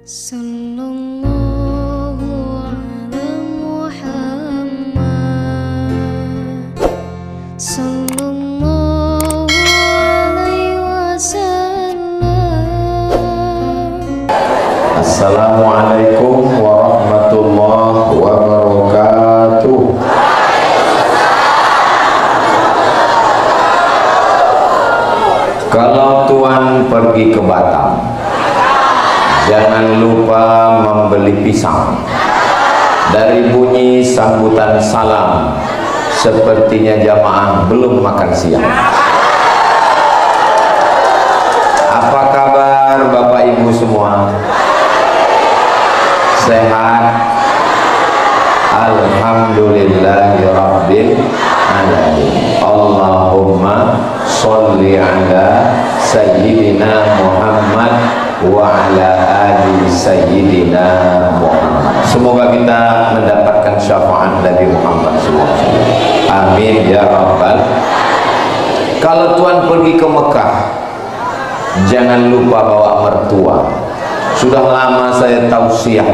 Sallallahu ala Muhammad Sallallahu alaihi wasallam. Assalamualaikum warahmatullahi wabarakatuh. Kalau Tuan pergi ke Batam, jangan lupa membeli pisang. Dari bunyi sambutan salam, sepertinya jamaah belum makan siang. Apa kabar Bapak Ibu semua? Sehat? Alhamdulillahirabbil alamin. Allahumma sholli ala sayyidina Muhammad wa ala ali sayyidina Muhammad. Semoga kita mendapatkan syafaat dari Muhammad SAW. Amin ya rabbal. Kalau Tuan pergi ke Mekah, jangan lupa bawa mertua. Sudah lama saya tausiah,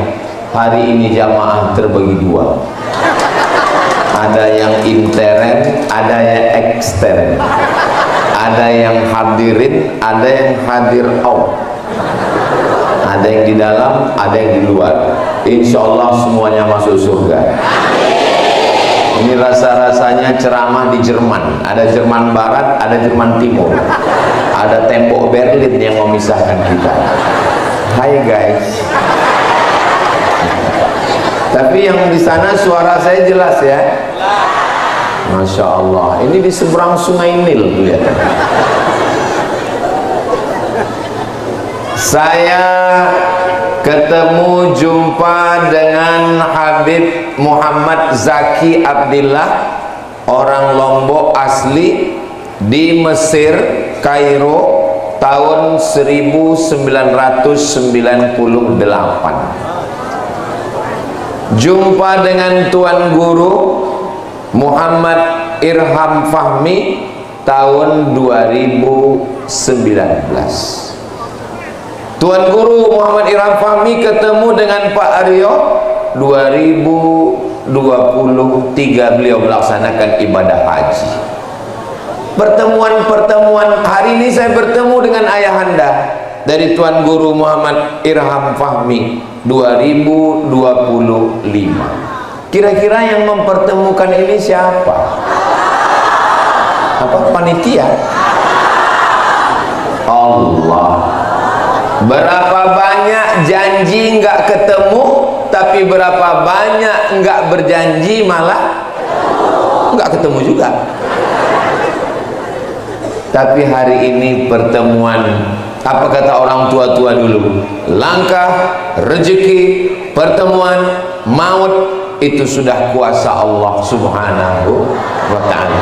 hari ini jamaah terbagi dua. Ada yang intern, ada yang ekstern. Ada yang hadirin, ada yang hadir out. Ada yang di dalam, ada yang di luar. Insya Allah semuanya masuk surga. Ini rasa-rasanya ceramah di Jerman. Ada Jerman Barat, ada Jerman Timur. Ada tembok Berlin yang memisahkan kita. Hai guys. Tapi yang di sana suara saya jelas ya. Masya Allah. Ini di seberang Sungai Nil, lihat. Saya ketemu jumpa dengan Habib Muhammad Zaki Abdillah, orang Lombok asli, di Mesir, Kairo, tahun 1998. Jumpa dengan Tuan Guru Muhammad Irham Fahmi tahun 2019. Tuan Guru Muhammad Irham Fahmi ketemu dengan Pak Aryo 2023, beliau melaksanakan ibadah haji. Pertemuan-pertemuan, hari ini saya bertemu dengan ayahanda dari Tuan Guru Muhammad Irham Fahmi 2025. Kira-kira yang mempertemukan ini siapa? Apa panitia? Allah. Berapa banyak janji nggak ketemu, tapi berapa banyak nggak berjanji malah nggak ketemu juga. Tapi hari ini pertemuan, apa kata orang tua-tua dulu, langkah, rezeki, pertemuan, maut, itu sudah kuasa Allah subhanahu wa ta'ala.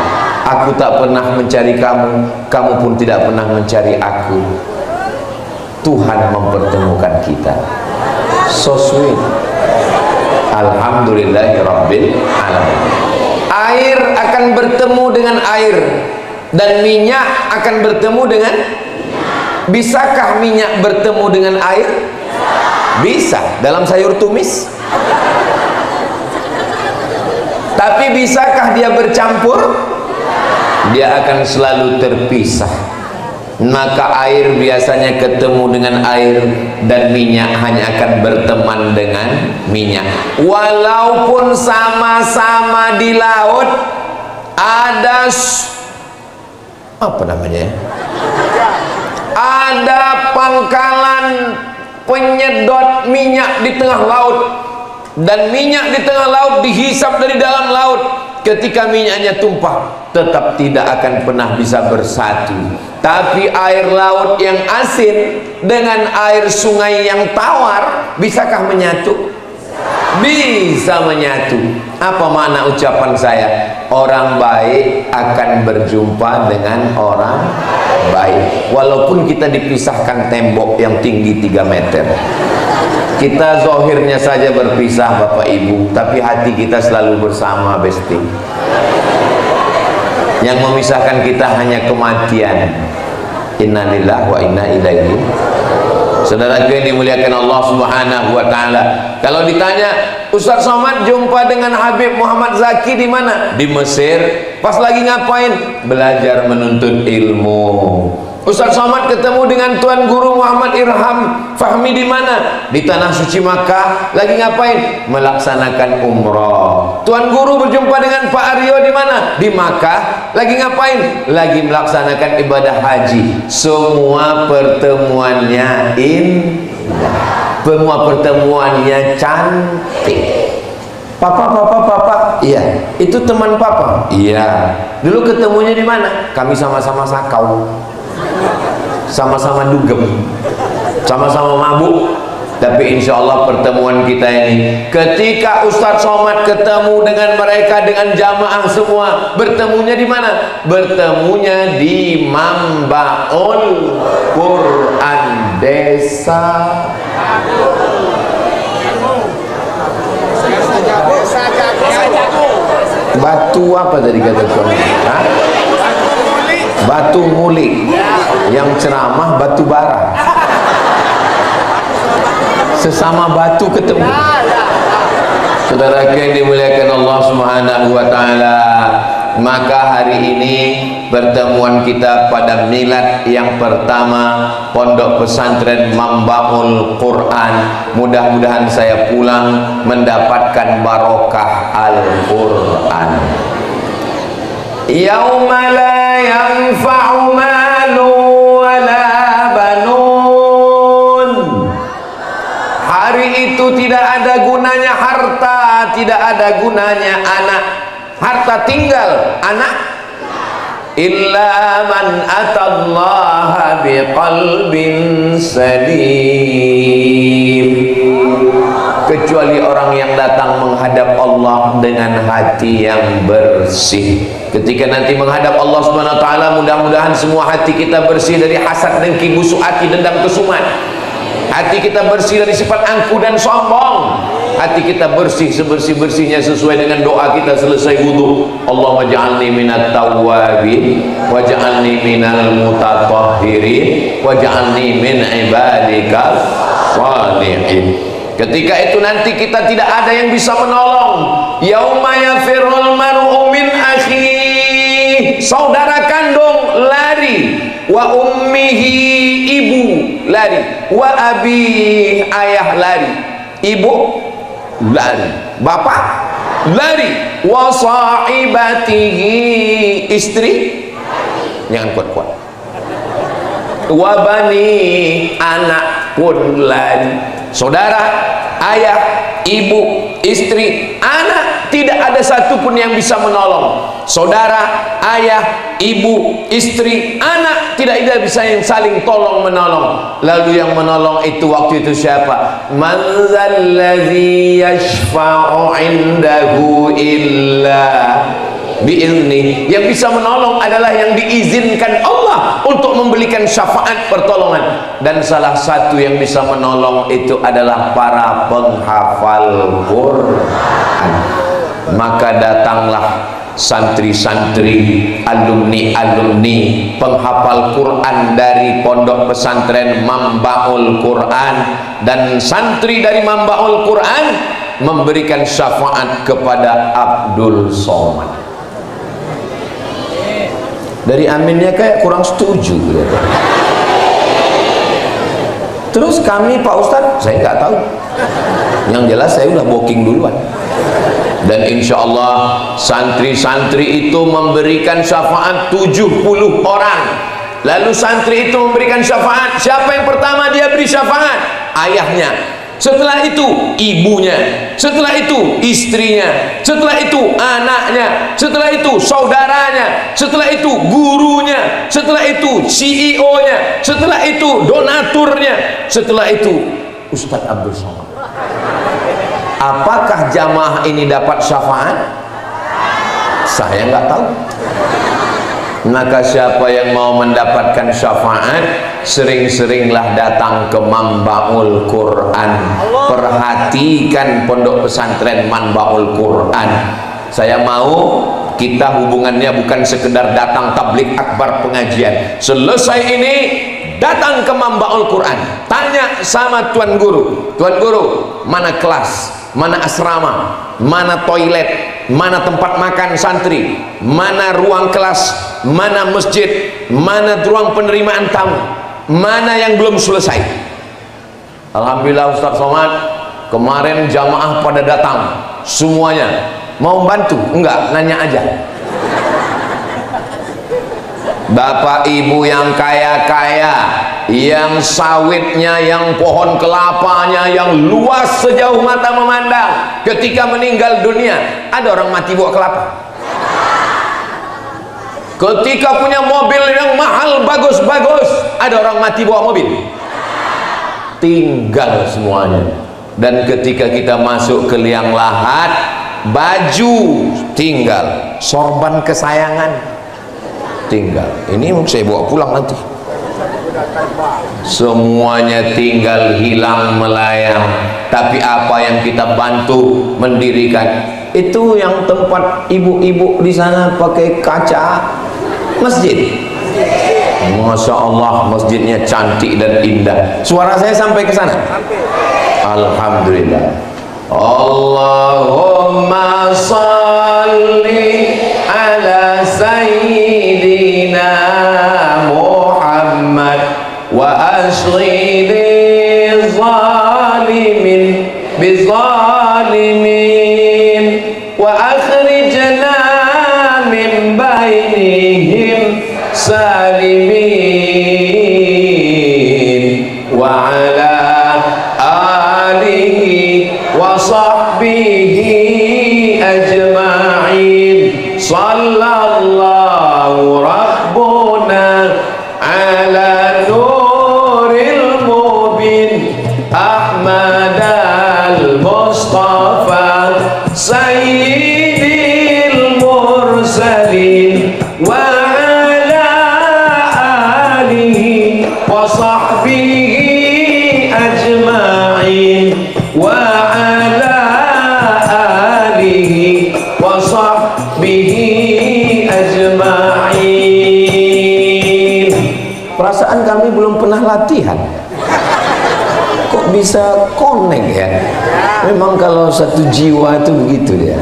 Aku tak pernah mencari kamu, kamu pun tidak pernah mencari aku. Tuhan mempertemukan kita. So sweet. Alhamdulillahirabbil alamin. Air akan bertemu dengan air, dan minyak akan bertemu dengan. Bisakah minyak bertemu dengan air? Bisa, dalam sayur tumis. Tapi bisakah dia bercampur? Dia akan selalu terpisah. Maka air biasanya ketemu dengan air, dan minyak hanya akan berteman dengan minyak. Walaupun sama-sama di laut, ada apa namanya? Ada pangkalan penyedot minyak di tengah laut, dan minyak di tengah laut dihisap dari dalam laut. Ketika minyaknya tumpah, tetap tidak akan pernah bisa bersatu. Tapi air laut yang asin dengan air sungai yang tawar, bisakah menyatu? Bisa menyatu. Apa makna ucapan saya? Orang baik akan berjumpa dengan orang baik. Walaupun kita dipisahkan tembok yang tinggi 3 meter. Kita zahirnya saja berpisah Bapak Ibu, tapi hati kita selalu bersama, Besti. Yang memisahkan kita hanya kematian. Innalillahi wa inna ilaihi. Saudara yang dimuliakan Allah Subhanahu wa taala. Kalau ditanya, Ustaz Somad jumpa dengan Habib Muhammad Zaki di mana? Di Mesir. Pas lagi ngapain? Belajar menuntut ilmu. Ustaz Somad ketemu dengan Tuan Guru Muhammad Irham Fahmi di mana? Di Tanah Suci Makkah. Lagi ngapain? Melaksanakan umrah. Tuan Guru berjumpa dengan Pak Aryo di mana? Di Makkah. Lagi ngapain? Lagi melaksanakan ibadah haji. Semua pertemuannya indah. Semua pertemuannya cantik. Papa, iya, itu teman papa. Iya. Dulu ketemunya di mana? Kami sama-sama sakau. Sama-sama dugem, sama-sama mabuk. Tapi insya Allah pertemuan kita ini, ketika Ustadz Somad ketemu dengan mereka, dengan jamaah semua, bertemunya di mana? Bertemunya di Mambaul Quran Desa Batu apa tadi kata Tuan? Batu Muli. Yang ceramah batu bara. Sesama batu ketemu. Saudara yang dimuliakan Allah Subhanahu wa taala, maka hari ini pertemuan kita pada milad yang pertama Pondok Pesantren Mambaul Quran. Mudah-mudahan saya pulang mendapatkan barokah Al-Quran. Yauma la yanfa'u malu wala banun. Hari itu tidak ada gunanya harta, tidak ada gunanya anak. Harta tinggal, anak illa man atallaha biqalbin salim. Kecuali orang yang datang menghadap Allah dengan hati yang bersih. Ketika nanti menghadap Allah Subhanahu wa taala, mudah-mudahan semua hati kita bersih dari hasad, dengki, busuk hati, dendam, kesumat. Hati kita bersih dari sifat angkuh dan sombong. Hati kita bersih sebersih-bersihnya sesuai dengan doa kita selesai wudu. Allahumma ja'alni minat tawwabin waj'alni minal mutatahhirin waj'alni min ibadikal shalihin. Ketika itu nanti kita tidak ada yang bisa menolong. Yauma yafirrul mar'u min akhihi. Saudara kandung lari, wa ummihi, ibu lari, wa abi, ayah lari, ibu lari, bapak lari, wa sahibatihi, istri jangan kuat-kuat, wa bani, anak pun lari. Saudara, ayah, ibu, istri, anak, tidak ada satupun yang bisa menolong. Saudara, ayah, ibu, istri, anak, tidak ada bisa yang saling tolong menolong. Lalu yang menolong itu waktu itu siapa? Man zalladzi yashfa'u indahu illa bi'izni. Yang bisa menolong adalah yang diizinkan Allah untuk memberikan syafaat pertolongan. Dan salah satu yang bisa menolong itu adalah para penghafal Quran. Maka datanglah santri-santri, alumni-alumni penghafal Quran dari Pondok Pesantren Mambaul Quran, dan santri dari Mambaul Quran memberikan syafaat kepada Abdul Somad. Dari aminnya kayak kurang setuju ya. Terus kami, Pak Ustadz, saya nggak tahu. Yang jelas saya udah booking duluan. Dan insya Allah santri-santri itu memberikan syafaat 70 orang. Lalu santri itu memberikan syafaat. Siapa yang pertama dia beri syafaat? Ayahnya. Setelah itu ibunya, setelah itu istrinya, setelah itu anaknya, setelah itu saudaranya, setelah itu gurunya, setelah itu CEO-nya, setelah itu donaturnya, setelah itu Ustadz Abdul Somad. Apakah jamaah ini dapat syafaat? Saya nggak tahu. Maka siapa yang mau mendapatkan syafaat, sering-seringlah datang ke Mambaul Quran. Perhatikan Pondok Pesantren Mambaul Quran. Saya mau kita hubungannya bukan sekedar datang tablik akbar pengajian. Selesai ini datang ke Mambaul Quran, tanya sama tuan guru, mana kelas, mana asrama, mana toilet, mana tempat makan santri, mana ruang kelas, mana masjid, mana ruang penerimaan tamu, mana yang belum selesai. Alhamdulillah Ustaz Somad, kemarin jamaah pada datang semuanya. Mau bantu? Enggak, nanya aja. Bapak ibu yang kaya-kaya, yang sawitnya, yang pohon kelapanya yang luas sejauh mata memandang, ketika meninggal dunia ada orang mati bawa kelapa. Ketika punya mobil yang mahal bagus-bagus, ada orang mati bawa mobil. Tinggal semuanya. Dan ketika kita masuk ke liang lahat, baju tinggal, sorban kesayangan tinggal. Ini mau saya bawa pulang nanti. Semuanya tinggal, hilang melayang. Tapi apa yang kita bantu mendirikan, itu yang tempat ibu-ibu di sana pakai kaca, masjid. Masya Allah, masjidnya cantik dan indah. Suara saya sampai ke sana? Alhamdulillah. Allahumma salli ala sayyidina Muhammad wa ashghili zalimin bizalimin wa akhrijna min bainihim salimin wa ala alihi wa sahbihi ajma'in. Sallallahu rabbuna ala nuril mubin Ahmad al-Mustafa sayyidil mursalin wa ala alihi wa sahbihi ajma'in wa ala alihi wa sahbihi ajma'in. Perasaan kami belum pernah latihan, kok bisa connect ya? Memang kalau satu jiwa itu begitu ya.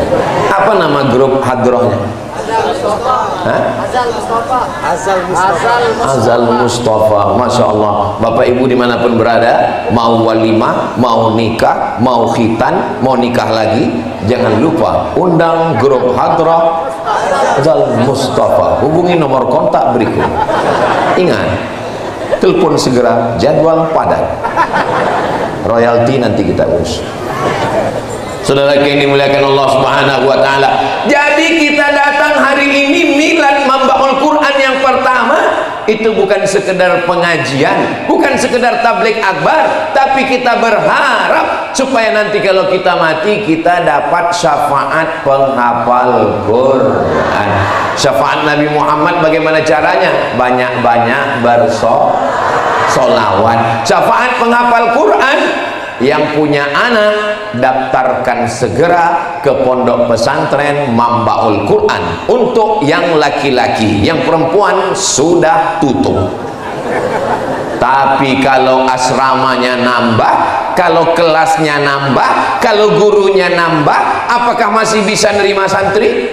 Apa nama grup hadrohnya? Azal Mustafa. Masya Allah. Bapak ibu dimanapun berada, mau walimah, mau nikah, mau khitan, mau nikah lagi, jangan lupa undang grup hadroh Azal Mustafa. Hubungi nomor kontak berikut. Ingat, telepon segera, jadwal padat, royalti nanti kita urus. Saudara yang dimuliakan Allah Subhanahu wa taala. Jadi kita datang hari ini milad Mambaul Quran yang pertama, itu bukan sekedar pengajian, bukan sekedar tabligh akbar, tapi kita berharap supaya nanti kalau kita mati kita dapat syafaat penghafal Quran. Syafaat Nabi Muhammad bagaimana caranya? Banyak-banyak bersolawat. Syafaat penghafal Quran, yang punya anak daftarkan segera ke pondok pesantren Mambaul Quran. Untuk yang laki-laki, yang perempuan sudah tutup. Tapi kalau asramanya nambah, kalau kelasnya nambah, kalau gurunya nambah, apakah masih bisa nerima santri?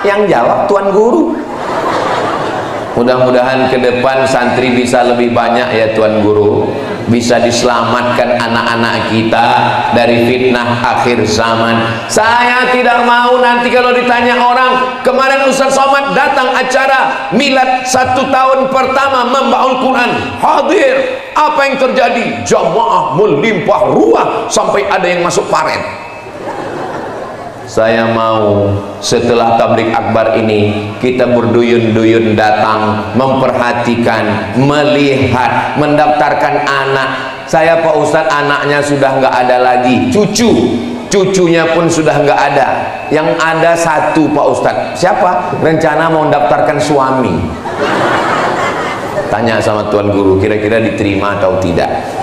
Yang jawab tuan guru. Mudah-mudahan ke depan santri bisa lebih banyak ya tuan guru, bisa diselamatkan anak-anak kita dari fitnah akhir zaman. Saya tidak mau nanti kalau ditanya orang, kemarin Ustaz Somad datang acara milad 1 tahun pertama Mambaul Quran, hadir, apa yang terjadi? Jamaah melimpah ruah sampai ada yang masuk paret. Saya mau setelah tabligh akbar ini kita berduyun-duyun datang, memperhatikan, melihat, mendaftarkan anak. Saya Pak Ustadz, anaknya sudah nggak ada lagi, cucunya pun sudah nggak ada. Yang ada satu Pak Ustadz, siapa? Rencana mau mendaftarkan suami. Tanya sama tuan guru, kira-kira diterima atau tidak?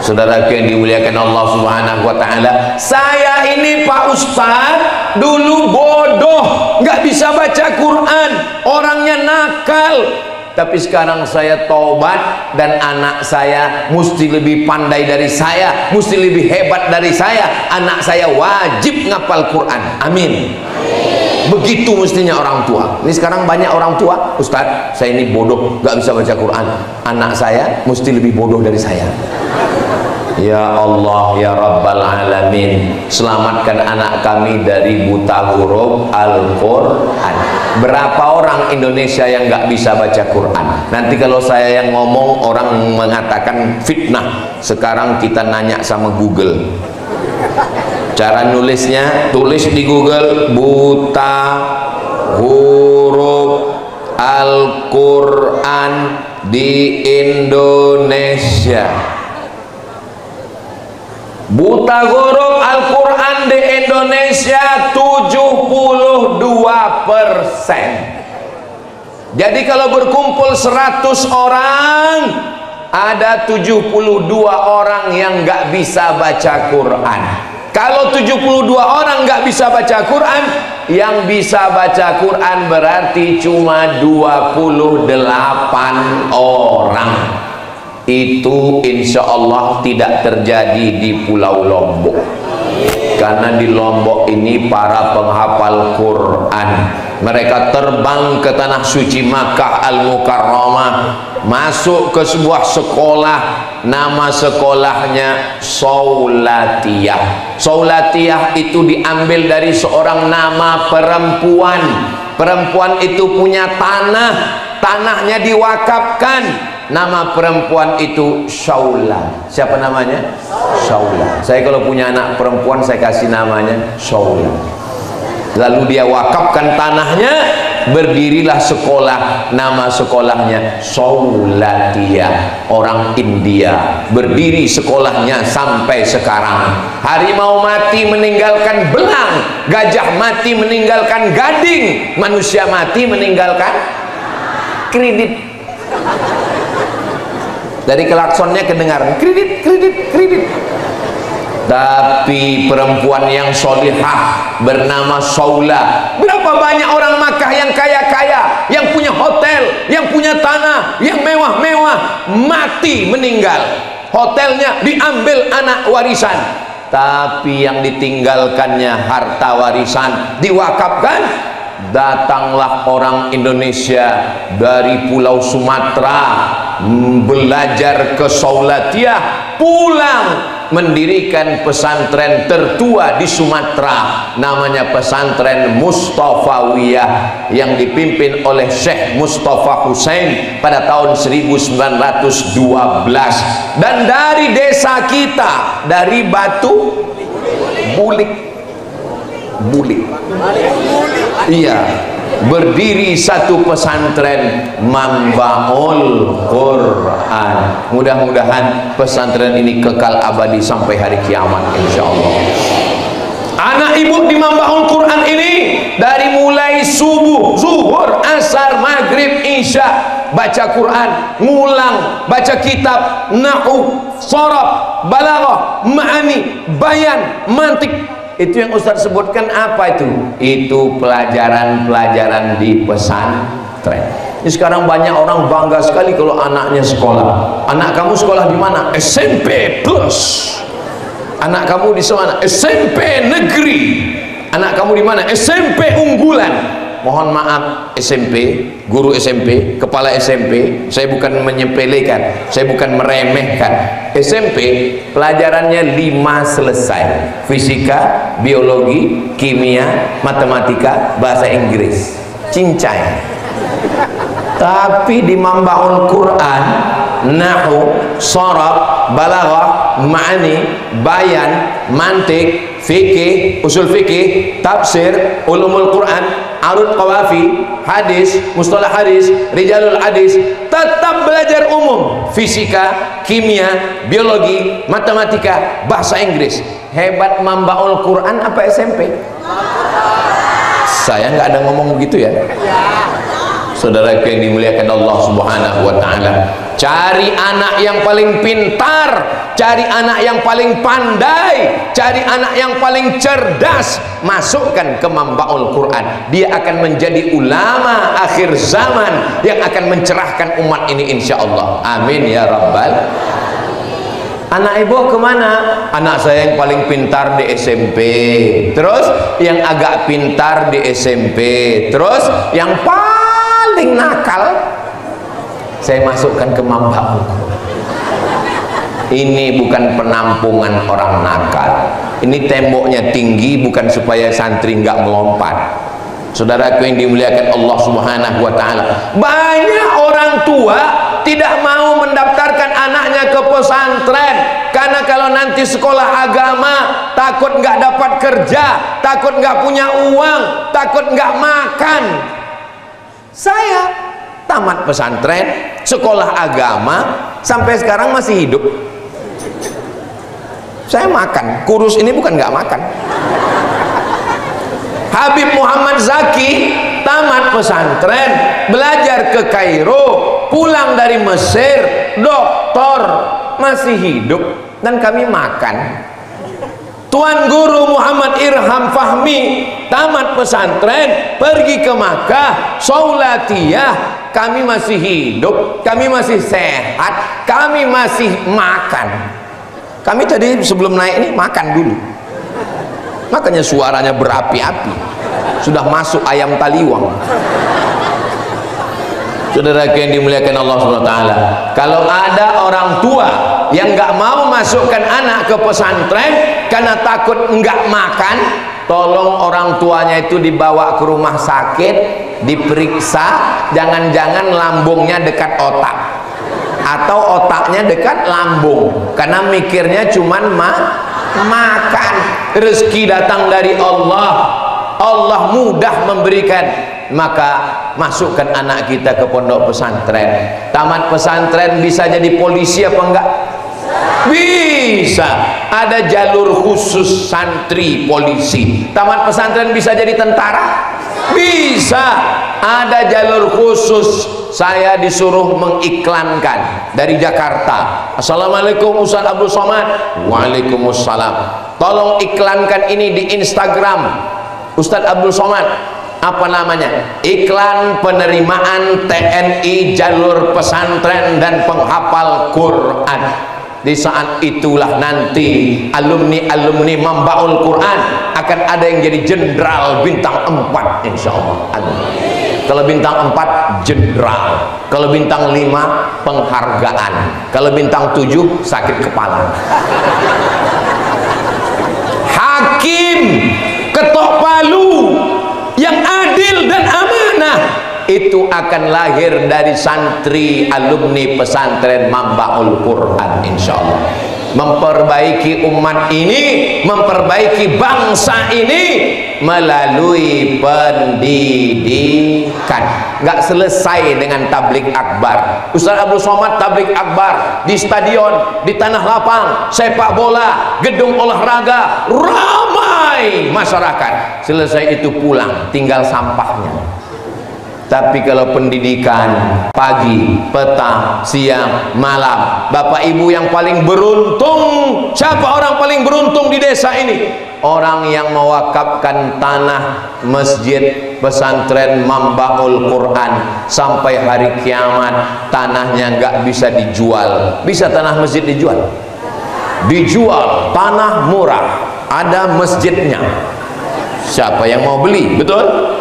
Saudara yang dimuliakan Allah Subhanahu wa taala, saya ini Pak Ustadz dulu bodoh, nggak bisa baca Quran, orangnya nakal, tapi sekarang saya tobat dan anak saya mesti lebih pandai dari saya, mesti lebih hebat dari saya. Anak saya wajib ngapal Quran. Amin. Begitu mestinya orang tua. Ini sekarang banyak orang tua, Ustadz, saya ini bodoh, gak bisa baca Quran. Anak saya mesti lebih bodoh dari saya. Ya Allah, ya Rabbal Alamin, selamatkan anak kami dari buta huruf Al-Quran. Berapa orang Indonesia yang gak bisa baca Quran? Nanti kalau saya yang ngomong, orang mengatakan fitnah. Sekarang kita nanya sama Google. Cara nulisnya, tulis di Google buta huruf Al-Quran di Indonesia. Buta huruf Al-Quran di Indonesia 72%. Jadi kalau berkumpul 100 orang, ada 72 orang yang nggak bisa baca Quran. Kalau 72 orang nggak bisa baca Quran, yang bisa baca Quran berarti cuma 28 orang. Itu insya Allah tidak terjadi di Pulau Lombok, karena di Lombok ini para penghafal Quran, mereka terbang ke tanah suci Makkah Al-Mukarramah, masuk ke sebuah sekolah, nama sekolahnya Saulatiyah. Saulatiyah itu diambil dari seorang nama perempuan. Perempuan itu punya tanah, tanahnya diwakafkan. Nama perempuan itu Shaula. Siapa namanya? Shaula. Saya kalau punya anak perempuan, saya kasih namanya Shaula. Lalu dia wakafkan tanahnya, berdirilah sekolah, nama sekolahnya Saulatiyah. Orang India, berdiri sekolahnya sampai sekarang. Harimau mati meninggalkan belang, gajah mati meninggalkan gading, manusia mati meninggalkan kredit. Dari klaksonnya kedengaran kredit, kredit, kredit. Tapi perempuan yang solihah bernama Saula. Berapa banyak orang Makkah yang kaya-kaya, yang punya hotel, yang punya tanah, yang mewah-mewah, mati meninggal, hotelnya diambil anak warisan, tapi yang ditinggalkannya harta warisan diwakafkan. Datanglah orang Indonesia dari Pulau Sumatera belajar ke Saulatiyah, pulang mendirikan pesantren tertua di Sumatera, namanya pesantren Mustafawiyah, yang dipimpin oleh Syekh Mustafa Hussein pada tahun 1912. Dan dari desa kita, dari Batu Bulik, iya, berdiri satu pesantren Mambaul Quran. Mudah-mudahan pesantren ini kekal abadi sampai hari kiamat insya Allah. Anak ibu di Mambaul Quran ini dari mulai subuh, zuhur, asar, maghrib, isya baca Quran, ngulang, baca kitab, nahu, sharaf, balaghah, ma'ani, bayan, mantik. Itu yang Ustaz sebutkan apa itu? Itu pelajaran-pelajaran di pesantren. Ini sekarang banyak orang bangga sekali kalau anaknya sekolah. Anak kamu sekolah di mana? SMP plus. Anak kamu di mana? SMP negeri. Anak kamu di mana? SMP unggulan. Mohon maaf SMP, guru SMP, kepala SMP, saya bukan menyepelekan, saya bukan meremehkan. SMP pelajarannya 5 selesai. Fisika, biologi, kimia, matematika, bahasa Inggris. Cincai. Tapi di Mambaul Quran, nahu, sharaf, balaghah, ma'ani, bayan, mantik, fikih, usul fikih, tafsir, ulumul Quran, arud qawafi, hadis, mustalah hadis, rijalul hadis, tetap belajar umum, fisika, kimia, biologi, matematika, bahasa Inggris. Hebat Mambaul Quran apa SMP? Saya nggak ada ngomong begitu ya. Saudara yang dimuliakan Allah Subhanahu wa taala. cari anak yang paling pintar, cari anak yang paling pandai, cari anak yang paling cerdas, masukkan ke Mambaul Quran. Dia akan menjadi ulama akhir zaman yang akan mencerahkan umat ini insyaallah. Amin ya rabbal. Anak ibu kemana? Anak saya yang paling pintar di SMP, terus yang agak pintar di SMP, terus yang paling nakal saya masukkan ke Mambaul. Ini bukan penampungan orang nakal, ini temboknya tinggi bukan supaya santri nggak melompat. Saudaraku yang dimuliakan Allah Subhanahu wa ta'ala, banyak orang tua tidak mau mendaftarkan anaknya ke pesantren karena kalau nanti sekolah agama takut nggak dapat kerja, takut nggak punya uang, takut nggak makan. Saya tamat pesantren, sekolah agama, sampai sekarang masih hidup. Saya makan, kurus ini bukan nggak makan. Habib Muhammad Zaki tamat pesantren, belajar ke Kairo, pulang dari Mesir, doktor, masih hidup, dan kami makan. Tuan Guru Muhammad Irham Fahmi tamat pesantren, pergi ke Makkah, Saulatiyah, kami masih hidup, kami masih sehat, kami masih makan. Kami tadi sebelum naik ini makan dulu, makanya suaranya berapi-api, sudah masuk ayam taliwang. Saudara yang dimuliakan Allah SWT, kalau ada orang tua yang nggak mau masukkan anak ke pesantren karena takut nggak makan, tolong orang tuanya itu dibawa ke rumah sakit, diperiksa, jangan-jangan lambungnya dekat otak atau otaknya dekat lambung, karena mikirnya cuman makan. Rezeki datang dari Allah, Allah mudah memberikan. Maka masukkan anak kita ke pondok pesantren. Tamat pesantren bisa jadi polisi apa enggak? Bisa. Ada jalur khusus santri polisi. Tamat pesantren bisa jadi tentara? Bisa. Ada jalur khusus. Saya disuruh mengiklankan dari Jakarta. Assalamualaikum Ustaz Abdul Somad. Waalaikumsalam. Tolong iklankan ini di Instagram Ustaz Abdul Somad. Apa namanya? Iklan penerimaan TNI jalur pesantren dan penghafal Quran. Di saat itulah nanti alumni Mambaul Quran akan ada yang jadi jenderal bintang 4 insyaallah. Kalau bintang 4 jenderal, kalau bintang 5 penghargaan, kalau bintang 7 sakit kepala. Hakim ketok palu yang adil dan amanah itu akan lahir dari santri alumni pesantren Mambaul Quran insyaallah. Memperbaiki umat ini, memperbaiki bangsa ini melalui pendidikan. Nggak selesai dengan tablik akbar. Ustaz Abdul Somad tablik akbar di stadion, di tanah lapang, sepak bola, gedung olahraga, ramai masyarakat. Selesai itu pulang, tinggal sampahnya. Tapi kalau pendidikan pagi, petang, siang, malam, Bapak Ibu yang paling beruntung, siapa orang paling beruntung di desa ini? Orang yang mewakafkan tanah masjid pesantren Mambaul Quran sampai hari kiamat, tanahnya nggak bisa dijual. Bisa tanah masjid dijual? Dijual, tanah murah, ada masjidnya. Siapa yang mau beli? Betul?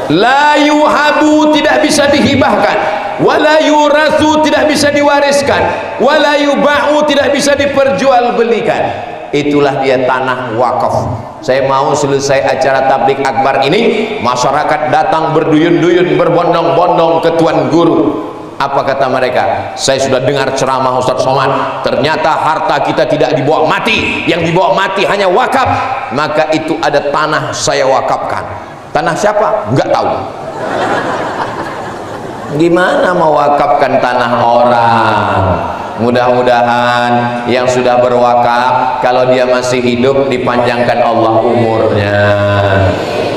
La yuhabu, tidak bisa dihibahkan, wala yurathu, tidak bisa diwariskan, wala yuba'u, tidak bisa diperjualbelikan. Itulah dia tanah wakaf. Saya mau selesai acara tablik akbar ini, masyarakat datang berduyun-duyun, berbondong-bondong ke Tuan Guru. Apa kata mereka? Saya sudah dengar ceramah Ustaz Somad, ternyata harta kita tidak dibawa mati, yang dibawa mati hanya wakaf. Maka itu ada tanah saya wakafkan. Tanah siapa? Enggak tahu. Gimana mewakafkan tanah orang? Mudah-mudahan yang sudah berwakaf, kalau dia masih hidup dipanjangkan Allah umurnya.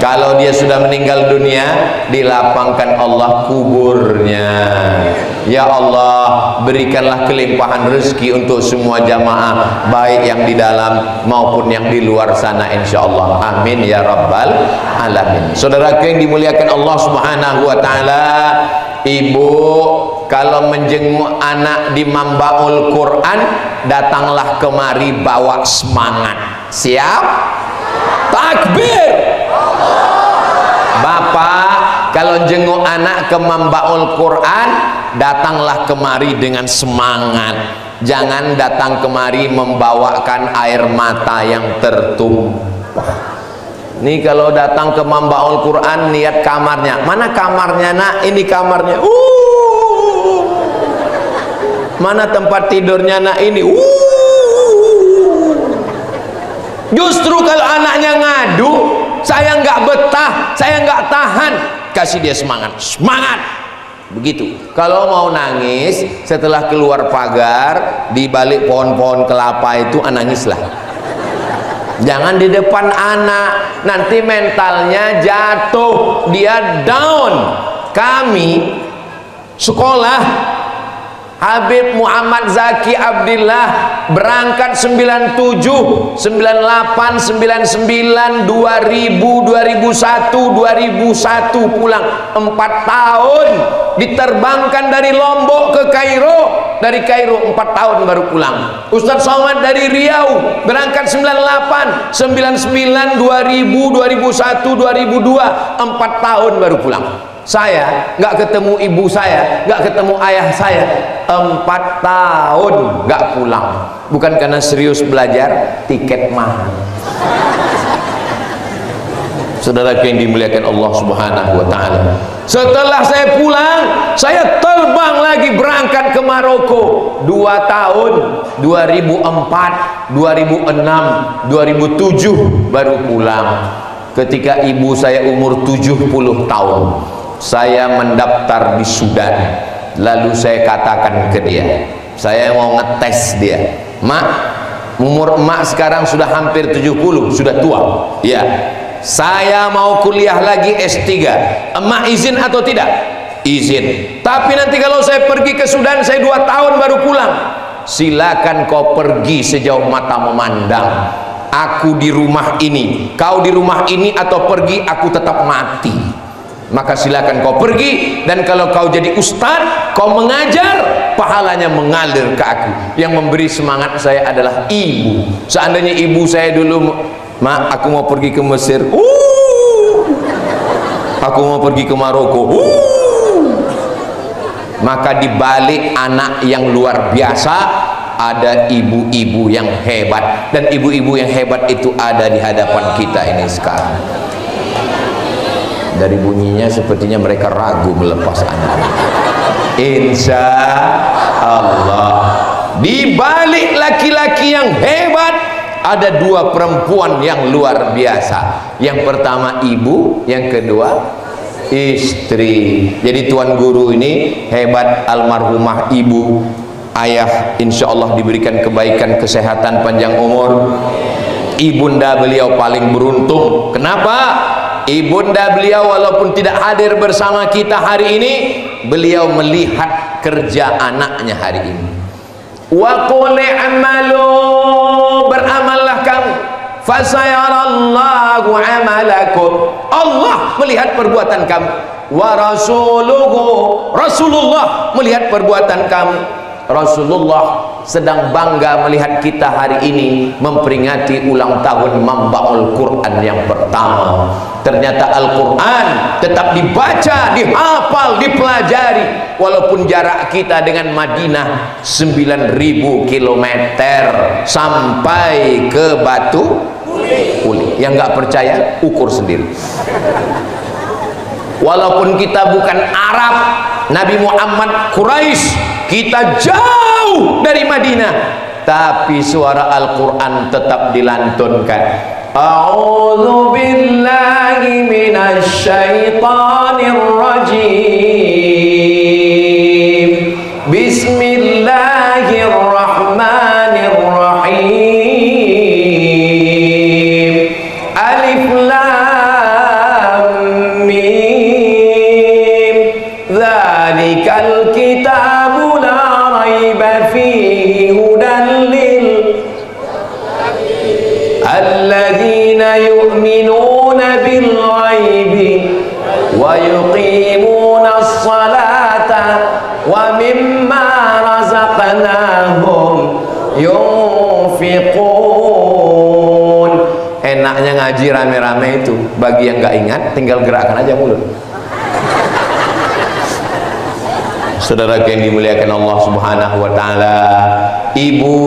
Kalau dia sudah meninggal dunia, dilapangkan Allah kuburnya. Ya Allah, berikanlah kelimpahan rezeki untuk semua jamaah, baik yang di dalam maupun yang di luar sana, insyaallah. Amin ya rabbal alamin. Saudaraku yang dimuliakan Allah Subhanahu wa taala, ibu kalau menjenguk anak di Mambaul Quran, datanglah kemari bawa semangat. Siap? Takbir. Bapak kalau jenguk anak ke Mambaul Quran, datanglah kemari dengan semangat. Jangan datang kemari membawakan air mata yang tertumpah. Nih kalau datang ke Mambaul Quran, niat kamarnya. Mana kamarnya nak? Ini kamarnya. Mana tempat tidurnya nak? Ini. Justru kalau anaknya ngadu, saya nggak betah, saya nggak tahan, kasih dia semangat, semangat. Begitu. Kalau mau nangis, setelah keluar pagar di balik pohon-pohon kelapa itu, nangislah. Jangan di depan anak, nanti mentalnya jatuh, dia down. Kami sekolah Habib Muhammad Zaki Abdillah berangkat 97, 98, 99, 2000, 2001, 2001 pulang 4 tahun, diterbangkan dari Lombok ke Kairo, dari Kairo 4 tahun baru pulang. Ustadz Somad dari Riau berangkat 98, 99, 2000, 2001, 2002, 4 tahun baru pulang. Saya nggak ketemu ibu saya, nggak ketemu ayah saya 4 tahun nggak pulang. Bukan karena serius belajar, tiket mahal. Saudara yang dimuliakan Allah Subhanahu wa taala, setelah saya pulang, saya terbang lagi berangkat ke Maroko 2 tahun, 2004, 2006, 2007 baru pulang. Ketika ibu saya umur 70 tahun, saya mendaftar di Sudan. Lalu saya katakan ke dia, saya mau ngetes dia. Mak, umur emak sekarang sudah hampir 70, sudah tua. Ya, saya mau kuliah lagi S3. Emak izin atau tidak? Izin. Tapi nanti kalau saya pergi ke Sudan, saya 2 tahun baru pulang. Silakan kau pergi sejauh mata memandang. Aku di rumah ini, kau di rumah ini, atau pergi, aku tetap mati. Maka silakan kau pergi, dan kalau kau jadi ustadz, kau mengajar, pahalanya mengalir ke aku. Yang memberi semangat saya adalah ibu. Seandainya ibu saya dulu, mak, aku mau pergi ke Mesir, aku mau pergi ke Maroko, maka dibalik anak yang luar biasa ada ibu-ibu yang hebat, dan ibu-ibu yang hebat itu ada di hadapan kita ini sekarang. Dari bunyinya sepertinya mereka ragu melepas anak. Insya Allah di balik laki-laki yang hebat ada 2 perempuan yang luar biasa. Yang pertama ibu, yang kedua istri. Jadi tuan guru ini hebat, almarhumah ibu. Ayah insya Allah diberikan kebaikan, kesehatan, panjang umur. Ibunda beliau paling beruntung. Kenapa? Ibunda beliau walaupun tidak hadir bersama kita hari ini, beliau melihat kerja anaknya hari ini. Wa qul i'malu, beramallah kamu, fasayarallahu amalakum, Allah melihat perbuatan kamu. Wa rasuluhu, Rasulullah melihat perbuatan kamu. Rasulullah sedang bangga melihat kita hari ini memperingati ulang tahun Mambaul Quran yang pertama. Ternyata Al-Quran tetap dibaca, dihafal, dipelajari, walaupun jarak kita dengan Madinah 9.000 km sampai ke Batu Uli. Yang nggak percaya ukur sendiri. Walaupun kita bukan Arab, Nabi Muhammad Quraisy, kita jauh dari Madinah, tapi suara Al-Quran tetap dilantunkan. A'udzu billahi minasy syaithanir rajim. Bismillahirrahmanirrahim. Alif lam yuqimunas salata wa mimma razaqnahum yunfiqun. Enaknya ngaji rame-rame itu, bagi yang nggak ingat tinggal gerakkan aja mulut. Saudara yang dimuliakan Allah Subhanahu wa taala, ibu,